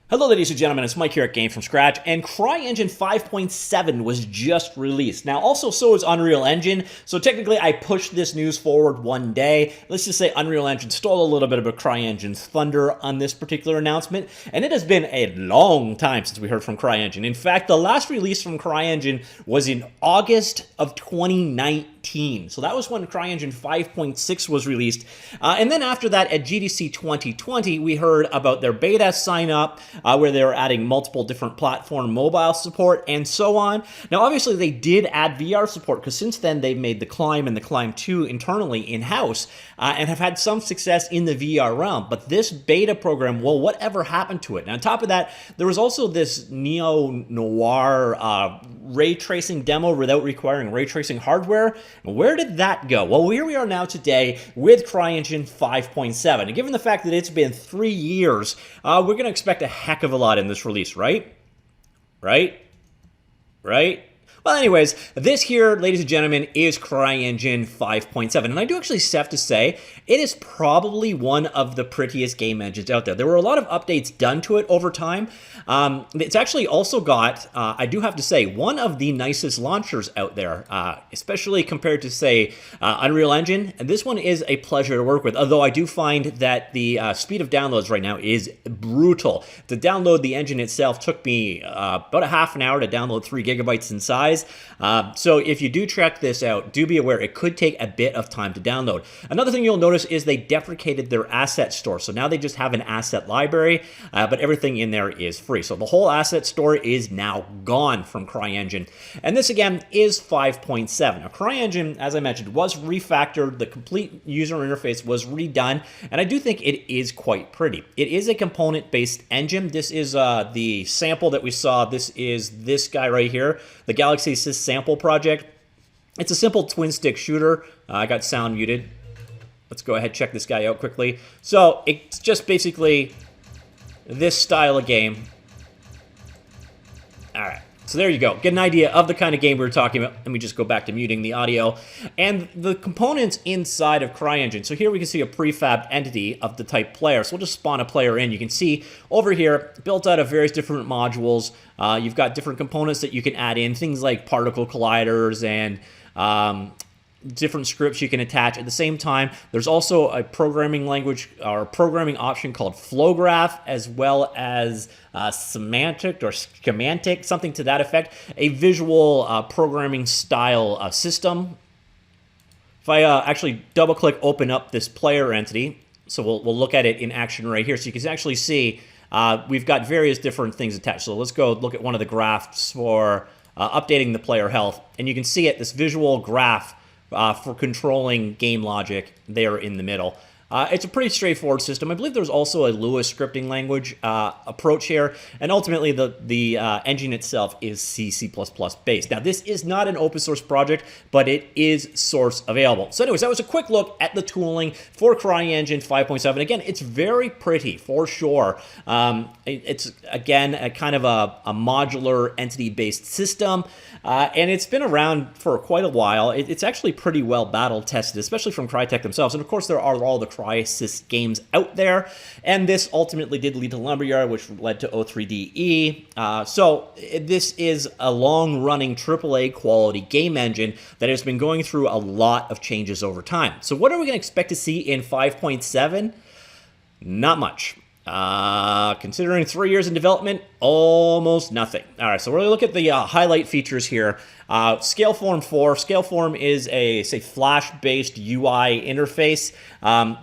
Hello ladies and gentlemen, it's Mike here at Game From Scratch, and CryEngine 5.7 was just released. Now also so is Unreal Engine, so technically I pushed this news forward one day. Let's just say Unreal Engine stole a little bit of a CryEngine's thunder on this particular announcement, and it has been a long time since we heard from CryEngine. In fact, the last release from CryEngine was in August of 2019. So that was when CryEngine 5.6 was released. And then after that, at GDC 2020, we heard about their beta sign-up, where they were adding multiple different platform mobile support and so on. Now, obviously, they did add VR support, because since then, they've made the Climb and the Climb 2 internally in-house, and have had some success in the VR realm. But this beta program, well, whatever happened to it? And on top of that, there was also this neo-noir ray tracing demo without requiring ray tracing hardware. Where did that go? Well, here we are now today with CryEngine 5.7. And given the fact that it's been 3 years, we're going to expect a heck of a lot in this release, right? Right? Well, anyways, this here, ladies and gentlemen, is CryEngine 5.7. And I do actually have to say, it is probably one of the prettiest game engines out there. There were a lot of updates done to it over time. It's actually also got, I do have to say, one of the nicest launchers out there, especially compared to, say, Unreal Engine. And this one is a pleasure to work with, although I do find that the speed of downloads right now is brutal. To download the engine itself took me about a half an hour to download 3 gigabytes in size. So if you do check this out, do be aware it could take a bit of time to download. Another thing you'll notice is they deprecated their asset store. So now they just have an asset library, but everything in there is free. So the whole asset store is now gone from CryEngine. And this again is 5.7. Now CryEngine, as I mentioned, was refactored. The complete user interface was redone. And I do think it is quite pretty. It is a component-based engine. This is the sample that we saw. This is this guy right here, the Galaxy Sys sample project. It's a simple twin stick shooter. I got sound muted. Let's go ahead and check this guy out quickly. So it's just basically this style of game. All right. So there you go. Get an idea of the kind of game we were talking about. Let me just go back to muting the audio. And the components inside of CryEngine. So here we can see a prefab entity of the type player. So we'll just spawn a player in. You can see over here, built out of various different modules. You've got different components that you can add in. Things like particle colliders and different scripts you can attach. At the same time, there's also a programming language or a programming option called Flowgraph, as well as semantic or schematic, something to that effect, a visual programming style system. If I actually double click open up this player entity, so we'll look at it in action right here. So you can actually see we've got various different things attached. So let's go look at one of the graphs for updating the player health. And you can see it, this visual graph for controlling game logic there in the middle. It's a pretty straightforward system. I believe there's also a Lua scripting language approach here, and ultimately the engine itself is C++ based. Now, this is not an open source project, but it is source available. So anyways, that was a quick look at the tooling for CryEngine 5.7. Again, it's very pretty, for sure. It's, again, a kind of a modular entity-based system, and it's been around for quite a while. It's actually pretty well battle-tested, especially from Crytek themselves. And, of course, there are all the CrySys games out there, and this ultimately did lead to Lumberyard, which led to O3DE. So this is a long-running AAA quality game engine that has been going through a lot of changes over time. So what are we going to expect to see in 5.7? Not much. Considering 3 years in development, almost nothing. All right, so we're going to look at the highlight features here. Scaleform 4. Scaleform is a, say, Flash-based UI interface.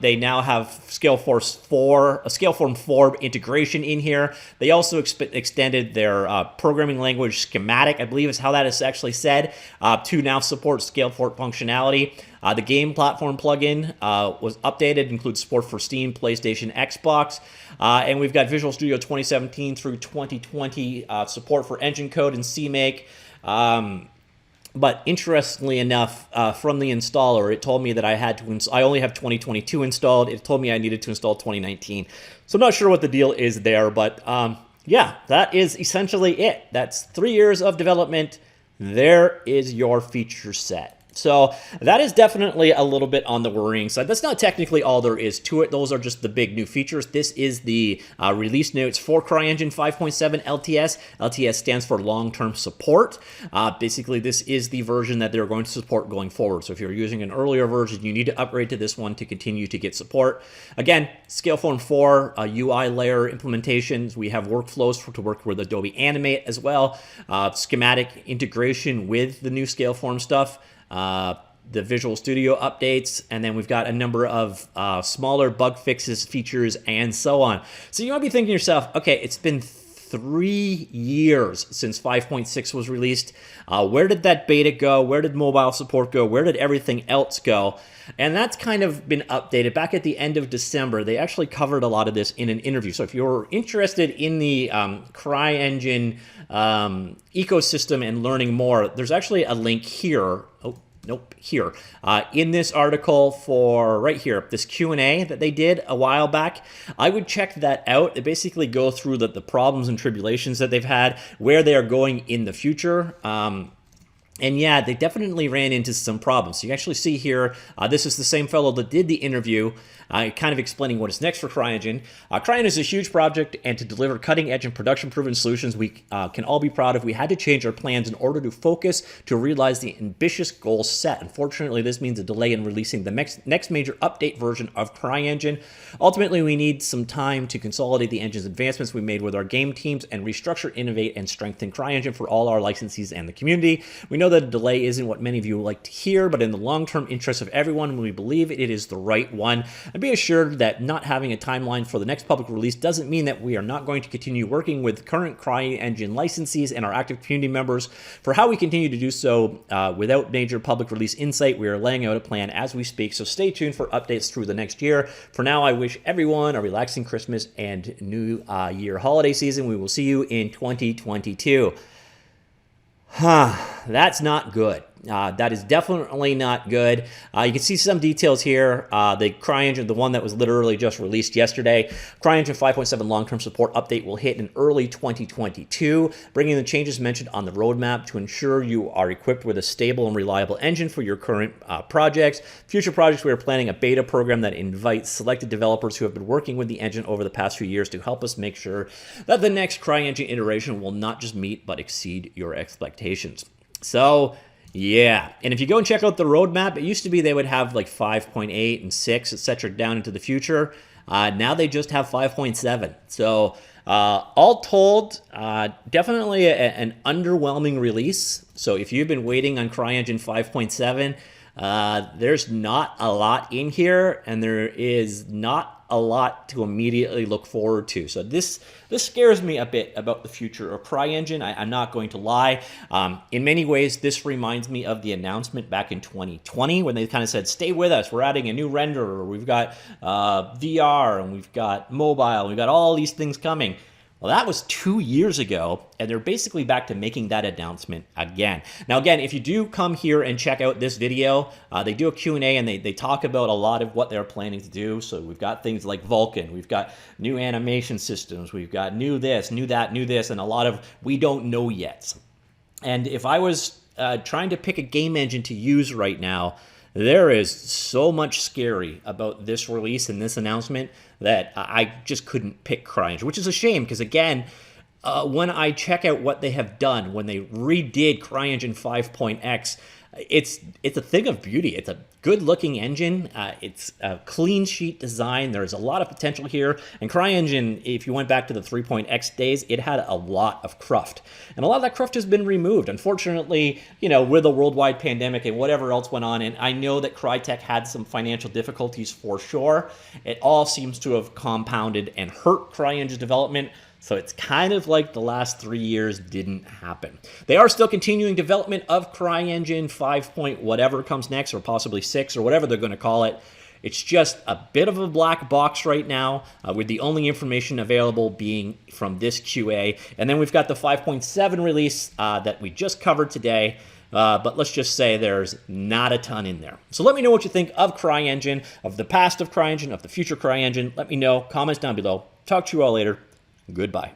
They now have Scaleform 4 integration in here. They also extended their programming language schematic, I believe is how that is actually said, to now support Scaleform functionality. The game platform plugin was updated, includes support for Steam, PlayStation, Xbox, and we've got Visual Studio 2017 through 2020 support for engine code and CMake. But interestingly enough, from the installer, it told me that I only have 2022 installed. It told me I needed to install 2019. So I'm not sure what the deal is there, but yeah, that is essentially it. That's 3 years of development. There is your feature set. So that is definitely a little bit on the worrying side. That's not technically all there is to it. Those are just the big new features. This is the release notes for CryEngine 5.7 LTS. LTS stands for long-term support. Basically, this is the version that they're going to support going forward. So if you're using an earlier version, you need to upgrade to this one to continue to get support. Again, Scaleform 4 UI layer implementations. We have workflows to work with Adobe Animate as well. Schematic integration with the new Scaleform stuff. The Visual Studio updates, and then we've got a number of smaller bug fixes, features, and so on. So you might be thinking to yourself, okay, it's been 3 years since 5.6 was released. Where did that beta go? Where did mobile support go? Where did everything else go? And that's kind of been updated. Back at the end of December, they actually covered a lot of this in an interview. So if you're interested in the CryEngine ecosystem and learning more, there's actually a link here. Oh, nope, here. In this article for right here, this Q&A that they did a while back, I would check that out. They basically go through the problems and tribulations that they've had, where they are going in the future. And yeah, they definitely ran into some problems. So you actually see here, this is the same fellow that did the interview, kind of explaining what is next for CryEngine. CryEngine is a huge project, and to deliver cutting-edge and production-proven solutions we can all be proud of, we had to change our plans in order to focus to realize the ambitious goals set. Unfortunately, this means a delay in releasing the next major update version of CryEngine. Ultimately, we need some time to consolidate the engine's advancements we made with our game teams and restructure, innovate, and strengthen CryEngine for all our licensees and the community. We know that a delay isn't what many of you would like to hear, but in the long-term interest of everyone, we believe it is the right one. And be assured that not having a timeline for the next public release doesn't mean that we are not going to continue working with current CryEngine licensees and our active community members. For how we continue to do so without major public release insight, we are laying out a plan as we speak, so stay tuned for updates through the next year. For now, I wish everyone a relaxing Christmas and New Year holiday season. We will see you in 2022. That's not good. That is definitely not good. You can see some details here. The CryEngine, the one that was literally just released yesterday, CryEngine 5.7 long-term support update will hit in early 2022, bringing the changes mentioned on the roadmap to ensure you are equipped with a stable and reliable engine for your current projects. Future projects, we are planning a beta program that invites selected developers who have been working with the engine over the past few years to help us make sure that the next CryEngine iteration will not just meet but exceed your expectations. So, yeah, and if you go and check out the roadmap, it used to be they would have like 5.8 and 6, etc. down into the future. Now they just have 5.7. So all told, definitely an underwhelming release. So if you've been waiting on CryEngine 5.7, there's not a lot in here, and there is not a lot to immediately look forward to. So this scares me a bit about the future of CryEngine. I'm not going to lie. In many ways, this reminds me of the announcement back in 2020 when they kind of said, stay with us. We're adding a new renderer. We've got VR, and we've got mobile. We've got all these things coming. Well, that was 2 years ago, and they're basically back to making that announcement again. Now, again, if you do come here and check out this video, they do a Q&A, and they talk about a lot of what they're planning to do. So we've got things like Vulkan, we've got new animation systems, we've got new this, new that, new this, and a lot of we don't know yet. And if I was trying to pick a game engine to use right now, there is so much scary about this release and this announcement that I just couldn't pick CryEngine, which is a shame because, again, when I check out what they have done, when they redid CryEngine 5.x, it's a thing of beauty. It's a good-looking engine. It's a clean sheet design. There's a lot of potential here. And CryEngine, if you went back to the 3.x days, it had a lot of cruft. And a lot of that cruft has been removed. Unfortunately, you know, with a worldwide pandemic and whatever else went on, and I know that Crytek had some financial difficulties for sure, it all seems to have compounded and hurt CryEngine's development. So it's kind of like the last 3 years didn't happen. They are still continuing development of CryEngine 5. Whatever comes next, or possibly 6, or whatever they're going to call it. It's just a bit of a black box right now, with the only information available being from this QA. And then we've got the 5.7 release that we just covered today. But let's just say there's not a ton in there. So let me know what you think of CryEngine, of the past of CryEngine, of the future CryEngine. Let me know. Comments down below. Talk to you all later. Goodbye.